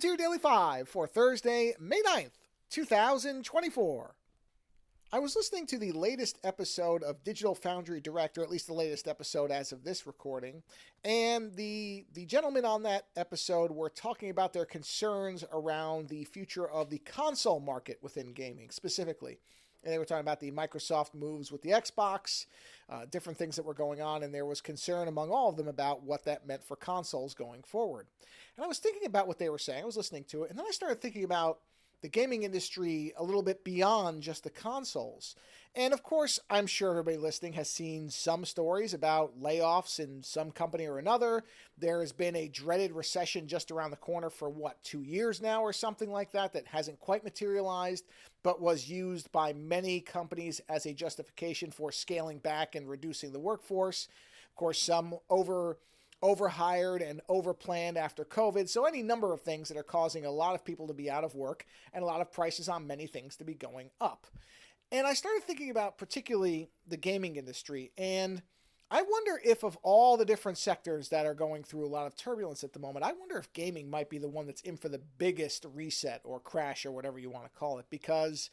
welcome to your Daily 5 for Thursday, May 9th, 2024. I was listening to the latest episode of Digital Foundry Direct, or at least the latest episode as of this recording, and the gentlemen on that episode were talking about their concerns around the future of the console market within gaming specifically. And they were talking about the Microsoft moves with the Xbox, different things that were going on, and there was concern among all of them about what that meant for consoles going forward. And I was thinking about what they were saying, I was listening to it, and then I started thinking about the gaming industry a little bit beyond just the consoles. And of course, I'm sure everybody listening has seen some stories about layoffs in some company or another. There has been a dreaded recession just around the corner for 2 years now or something like that hasn't quite materialized, but was used by many companies as a justification for scaling back and reducing the workforce. Of course, some overhired and overplanned after COVID. So any number of things that are causing a lot of people to be out of work and a lot of prices on many things to be going up. And I started thinking about particularly the gaming industry, and I wonder if of all the different sectors that are going through a lot of turbulence at the moment, I wonder if gaming might be the one that's in for the biggest reset or crash or whatever you want to call it, because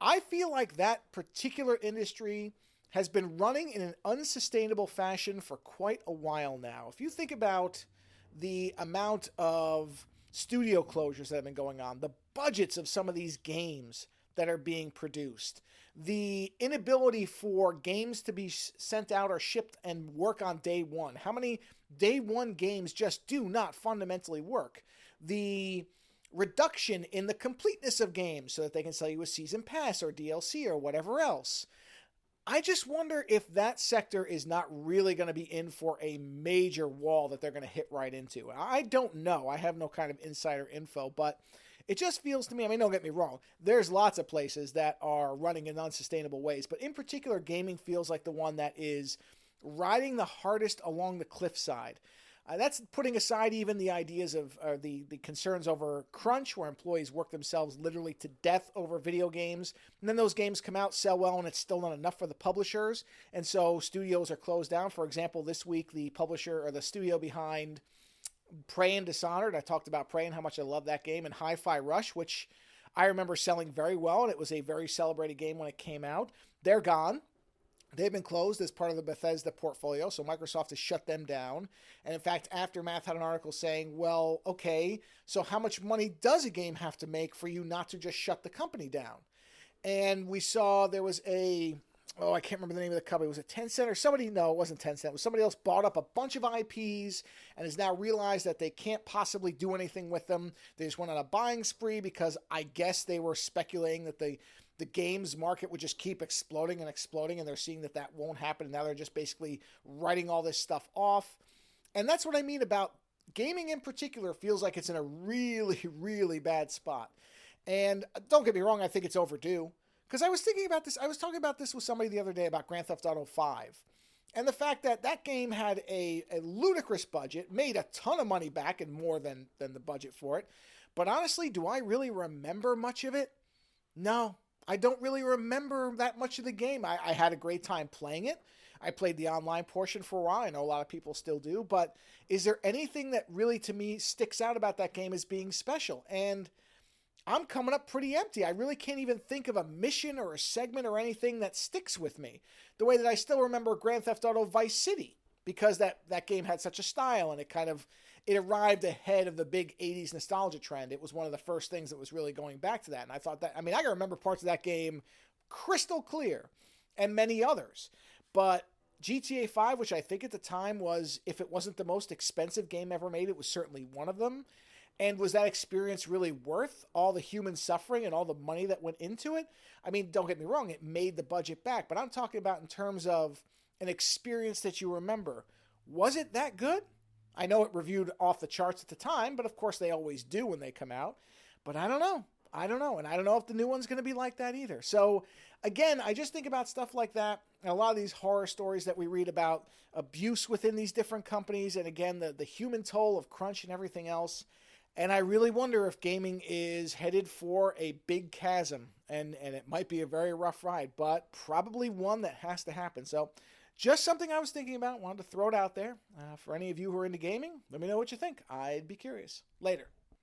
I feel like that particular industry has been running in an unsustainable fashion for quite a while now. If you think about the amount of studio closures that have been going on, the budgets of some of these games that are being produced, the inability for games to be sent out or shipped and work on day one, how many day one games just do not fundamentally work, the reduction in the completeness of games so that they can sell you a season pass or DLC or whatever else. I just wonder if that sector is not really going to be in for a major wall that they're going to hit right into. I don't know. I have no kind of insider info, but it just feels to me, I mean, don't get me wrong, there's lots of places that are running in unsustainable ways, but in particular, gaming feels like the one that is riding the hardest along the cliffside. That's putting aside even the ideas of the concerns over crunch, where employees work themselves literally to death over video games. And then those games come out, sell well, and it's still not enough for the publishers. And so studios are closed down. For example, this week, the publisher or the studio behind Prey and Dishonored, I talked about Prey and how much I love that game, and Hi-Fi Rush, which I remember selling very well, and it was a very celebrated game when it came out. They're gone. They've been closed as part of the Bethesda portfolio, so Microsoft has shut them down. And in fact, Aftermath had an article saying, well, okay, so how much money does a game have to make for you not to just shut the company down? And we saw there was I can't remember the name of the company. Was it Tencent or somebody? No, it wasn't Tencent. It was somebody else bought up a bunch of IPs and has now realized that they can't possibly do anything with them. They just went on a buying spree because I guess they were speculating that the games market would just keep exploding and exploding, and they're seeing that won't happen, and now they're just basically writing all this stuff off. And that's what I mean about gaming in particular. Feels like it's in a really, really bad spot. And don't get me wrong, I think it's overdue. Because I was thinking about this, I was talking about this with somebody the other day about Grand Theft Auto 5. And the fact that that game had a ludicrous budget, made a ton of money back and more than the budget for it. But honestly, do I really remember much of it? No. I don't really remember that much of the game. I had a great time playing it. I played the online portion for a while. I know a lot of people still do. But is there anything that really, to me, sticks out about that game as being special? And I'm coming up pretty empty. I really can't even think of a mission or a segment or anything that sticks with me. The way that I still remember Grand Theft Auto Vice City, because that game had such a style, and it arrived ahead of the big 80s nostalgia trend. It was one of the first things that was really going back to that. And I thought that, I can remember parts of that game crystal clear, and many others. But GTA 5, which I think at the time was, if it wasn't the most expensive game ever made, it was certainly one of them. And was that experience really worth all the human suffering and all the money that went into it? Don't get me wrong, it made the budget back, but I'm talking about in terms of an experience that you remember. Was it that good? I know it reviewed off the charts at the time, but of course they always do when they come out. But I don't know. And I don't know if the new one's going to be like that either. So again, I just think about stuff like that. And a lot of these horror stories that we read about abuse within these different companies. And again, the human toll of crunch and everything else. And I really wonder if gaming is headed for a big chasm. And it might be a very rough ride, but probably one that has to happen. So just something I was thinking about. Wanted to throw it out there. For any of you who are into gaming, let me know what you think. I'd be curious. Later.